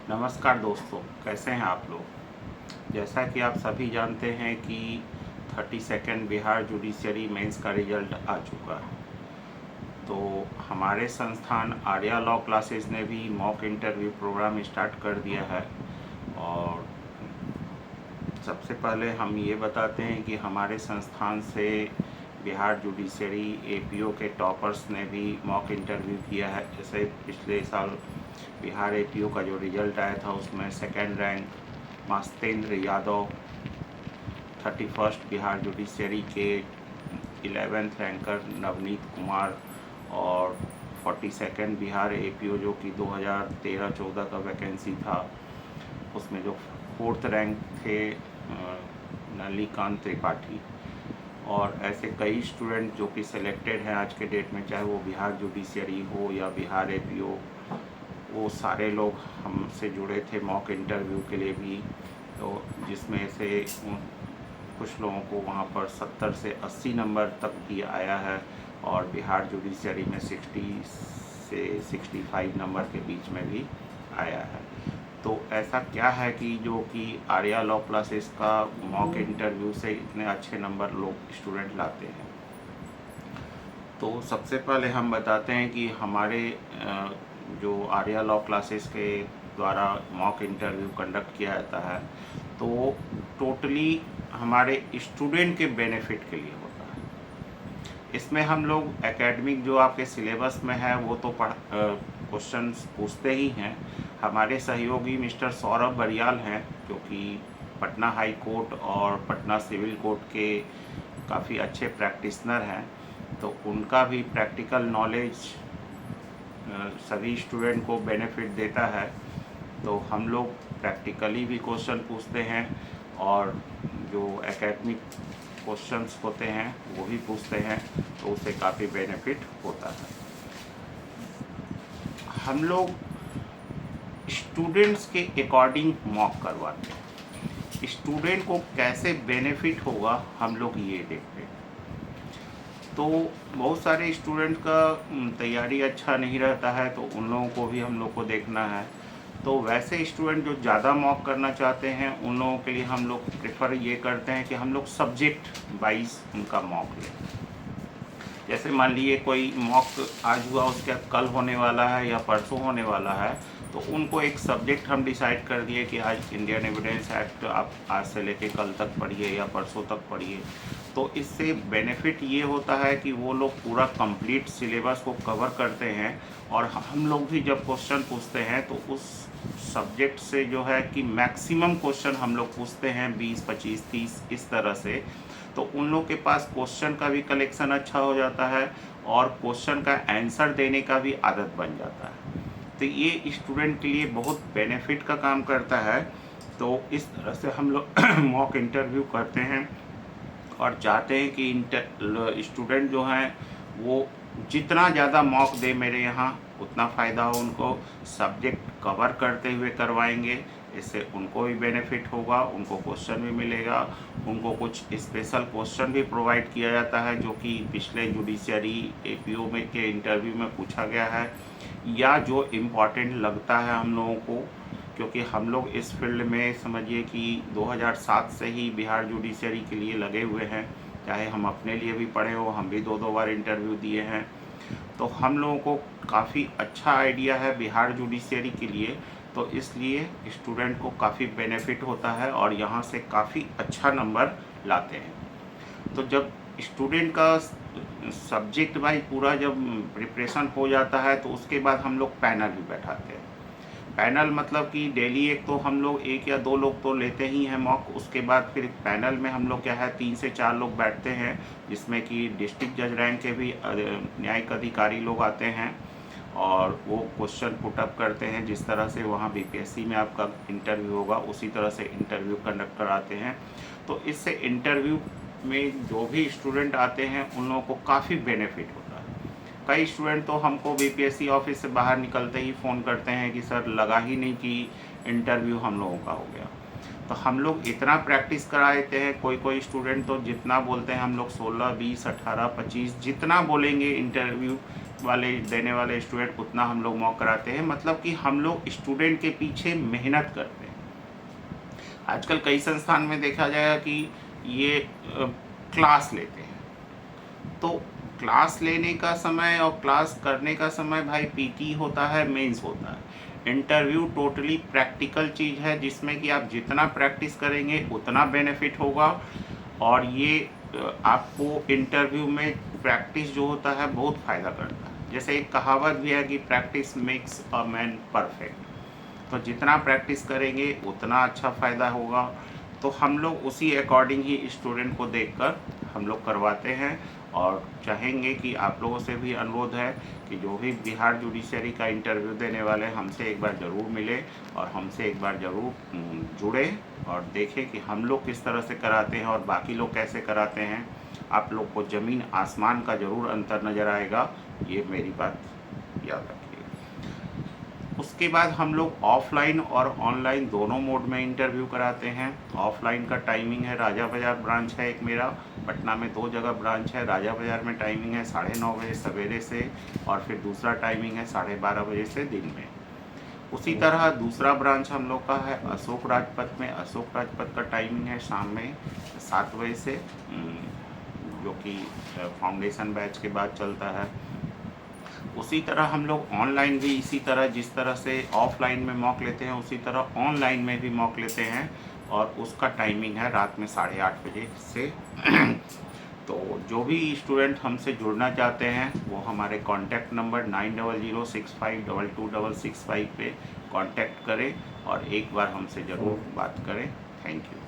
नमस्कार दोस्तों, कैसे हैं आप लोग। जैसा कि आप सभी जानते हैं कि 32nd बिहार जुडिशरी मेंस का रिजल्ट आ चुका है। तो हमारे संस्थान आर्या लॉ क्लासेस ने भी मॉक इंटरव्यू प्रोग्राम स्टार्ट कर दिया है। और सबसे पहले हम ये बताते हैं कि हमारे संस्थान से बिहार जुडिशरी एपीओ के टॉपर्स ने भी मॉक इंटरव्यू किया है। जैसे पिछले साल बिहार एपीओ का जो रिजल्ट आया था उसमें second rank Mastendra Yadav, 31st Bihar judiciary के 11th रैंकर नवनीत कुमार और 42nd बिहार एपीओ जो कि 2013-14 का वैकेंसी था उसमें जो 4th रैंक थे नलिकांत त्रिपाठी। और ऐसे कई स्टूडेंट जो कि सिलेक्टेड हैं आज के डेट में, चाहे वो बिहार जुडिशरी हो या बिहार एपीओ, वो सारे लोग हमसे जुड़े थे मॉक इंटरव्यू के लिए भी। तो जिसमें से कुछ लोगों को वहाँ पर 70 से 80 नंबर तक भी आया है और बिहार जुडिशरी में 60 से 65 नंबर के बीच में भी आया है। तो ऐसा क्या है कि जो कि आर्या लॉ क्लासेस का मॉक इंटरव्यू से इतने अच्छे नंबर लोग स्टूडेंट लाते हैं। तो सबसे पहले हम बताते हैं कि हमारे जो आर्या लॉ क्लासेस के द्वारा मॉक इंटरव्यू कंडक्ट किया जाता है तो टोटली हमारे स्टूडेंट के बेनिफिट के लिए होता है। इसमें हम लोग एकेडमिक जो आपके सिलेबस में है वो तो क्वेश्चंस पूछते ही हैं। हमारे सहयोगी मिस्टर सौरभ बरियाल हैं जो कि पटना हाई कोर्ट और पटना सिविल कोर्ट के काफ़ी अच्छे प्रैक्टिशनर हैं। तो उनका भी प्रैक्टिकल नॉलेज सभी स्टूडेंट को बेनिफिट देता है। तो हम लोग प्रैक्टिकली भी क्वेश्चन पूछते हैं और जो एकेडमिक क्वेश्चंस होते हैं वो भी पूछते हैं, तो उससे काफ़ी बेनिफिट होता है। हम लोग स्टूडेंट्स के अकॉर्डिंग मॉक करवाते हैं। स्टूडेंट को कैसे बेनिफिट होगा हम लोग ये देखते हैं। तो बहुत सारे स्टूडेंट का तैयारी अच्छा नहीं रहता है, तो उन लोगों को भी हम लोग को देखना है। तो वैसे स्टूडेंट जो ज़्यादा मॉक करना चाहते हैं उन लोगों के लिए हम लोग प्रेफर ये करते हैं कि हम लोग सब्जेक्ट वाइज उनका मॉक लें। जैसे मान लीजिए कोई मॉक आज हुआ, उसके कल होने वाला है या परसों होने वाला है, तो उनको एक सब्जेक्ट हम डिसाइड कर दिए कि आज इंडियन एविडेंस एक्ट आप आज से लेके कल तक पढ़िए या परसों तक पढ़िए। तो इससे बेनिफिट ये होता है कि वो लोग पूरा कंप्लीट सिलेबस को कवर करते हैं और हम लोग भी जब क्वेश्चन पूछते हैं तो उस सब्जेक्ट से जो है कि मैक्सिमम क्वेश्चन हम लोग पूछते हैं 20, 25, 30 इस तरह से। तो उन लोग के पास क्वेश्चन का भी कलेक्शन अच्छा हो जाता है और क्वेश्चन का आंसर देने का भी आदत बन जाता है। तो ये स्टूडेंट के लिए बहुत बेनिफिट का काम करता है। तो इस तरह से हम लोग मॉक इंटरव्यू करते हैं और चाहते हैं कि स्टूडेंट जो हैं वो जितना ज़्यादा मॉक दे मेरे यहाँ उतना फ़ायदा हो उनको। सब्जेक्ट कवर करते हुए करवाएंगे, इससे उनको भी बेनिफिट होगा, उनको क्वेश्चन भी मिलेगा। उनको कुछ स्पेशल क्वेश्चन भी प्रोवाइड किया जाता है जो कि पिछले जुडिशरी एपीओ में के इंटरव्यू में पूछा गया है या जो इम्पॉर्टेंट लगता है हम लोगों को, क्योंकि हम लोग इस फील्ड में समझिए कि 2007 से ही बिहार जुडिशरी के लिए लगे हुए हैं। चाहे हम अपने लिए भी पढ़े हो, हम भी 2-2 बार इंटरव्यू दिए हैं। तो हम लोगों को काफ़ी अच्छा आइडिया है बिहार जुडिशरी के लिए। तो इसलिए स्टूडेंट को काफ़ी बेनिफिट होता है और यहाँ से काफ़ी अच्छा नंबर लाते हैं। तो जब स्टूडेंट का सब्जेक्ट वाइज पूरा जब प्रिपरेशन हो जाता है तो उसके बाद हम लोग पैनल भी बैठाते हैं। पैनल मतलब कि डेली एक तो हम लोग 1 या 2 लोग तो लेते ही हैं मॉक। उसके बाद फिर पैनल में हम लोग क्या है 3 से 4 लोग बैठते हैं, जिसमें कि डिस्ट्रिक्ट जज रैंक के भी न्यायिक अधिकारी लोग आते हैं और वो क्वेश्चन पुटअप करते हैं। जिस तरह से वहाँ बीपीएससी में आपका इंटरव्यू होगा उसी तरह से इंटरव्यू कंडक्टर आते हैं। तो इससे इंटरव्यू में जो भी स्टूडेंट आते हैं उन लोगों को काफ़ी बेनिफिट होता है। कई स्टूडेंट तो हमको बीपीएससी ऑफिस से बाहर निकलते ही फ़ोन करते हैं कि सर लगा ही नहीं कि इंटरव्यू हम लोगों का हो गया। तो हम लोग इतना प्रैक्टिस करा देते हैं। कोई कोई स्टूडेंट तो जितना बोलते हैं हम लोग 16, 20, 18, 25 जितना बोलेंगे इंटरव्यू वाले देने वाले स्टूडेंट उतना हम लोग मॉक कराते हैं, मतलब कि हम लोग स्टूडेंट के पीछे मेहनत करते हैं। आजकल कई संस्थान में देखा जाएगा कि ये क्लास लेते हैं, तो क्लास लेने का समय और क्लास करने का समय भाई पीटी होता है, मेंस होता है। इंटरव्यू टोटली प्रैक्टिकल चीज़ है, जिसमें कि आप जितना प्रैक्टिस करेंगे उतना बेनिफिट होगा। और ये आपको इंटरव्यू में प्रैक्टिस जो होता है बहुत फ़ायदा करता है। जैसे एक कहावत भी है कि practice makes a man perfect. तो जितना प्रैक्टिस करेंगे उतना अच्छा फ़ायदा होगा। तो हम लोग उसी अकॉर्डिंग ही स्टूडेंट को देखकर हम लोग करवाते हैं। और चाहेंगे कि आप लोगों से भी अनुरोध है कि जो भी बिहार जुडिशरी का इंटरव्यू देने वाले हमसे एक बार ज़रूर मिले और हमसे एक बार ज़रूर जुड़े और देखें कि हम लोग किस तरह से कराते हैं और बाकी लोग कैसे कराते हैं। आप लोग को ज़मीन आसमान का ज़रूर अंतर नज़र आएगा, ये मेरी बात याद रखिए। उसके बाद हम लोग ऑफलाइन और ऑनलाइन दोनों मोड में इंटरव्यू कराते हैं। ऑफलाइन का टाइमिंग है, राजा बाज़ार ब्रांच है एक मेरा, पटना में 2 जगह ब्रांच है। राजा बाज़ार में टाइमिंग है 9:30 बजे सवेरे से, और फिर दूसरा टाइमिंग है 12:30 बजे से दिन में। उसी तरह दूसरा ब्रांच हम लोग का है अशोक राजपथ में। अशोक राजपथ का टाइमिंग है शाम में 7 बजे से, जो कि फाउंडेशन बैच के बाद चलता है। उसी तरह हम लोग ऑनलाइन भी इसी तरह, जिस तरह से ऑफलाइन में मॉक लेते हैं उसी तरह ऑनलाइन में भी मॉक लेते हैं, और उसका टाइमिंग है रात में 8:30 बजे से। तो जो भी स्टूडेंट हमसे जुड़ना चाहते हैं वो हमारे कॉन्टैक्ट नंबर 9006522665 पे कॉन्टैक्ट करें और एक बार हमसे ज़रूर बात करें। Thank you.